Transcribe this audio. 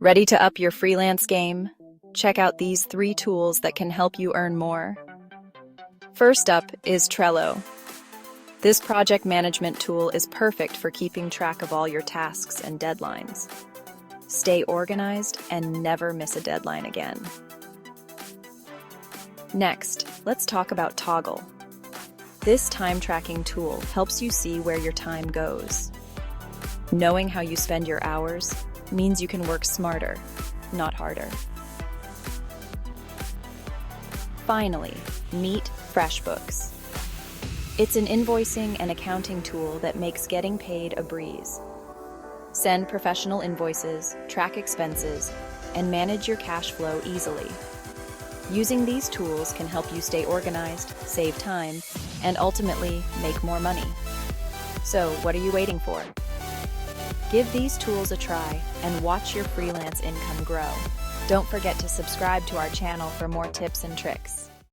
Ready to up your freelance game? Check out these 3 tools that can help you earn more. First up is Trello. This project management tool is perfect for keeping track of all your tasks and deadlines. Stay organized and never miss a deadline again. Next, let's talk about Toggle. This time tracking tool helps you see where your time goes. Knowing how you spend your hours means you can work smarter, not harder. Finally, meet FreshBooks. It's an invoicing and accounting tool that makes getting paid a breeze. Send professional invoices, track expenses, and manage your cash flow easily. Using these tools can help you stay organized, save time, and ultimately make more money. So, what are you waiting for? Give these tools a try and watch your freelance income grow. Don't forget to subscribe to our channel for more tips and tricks.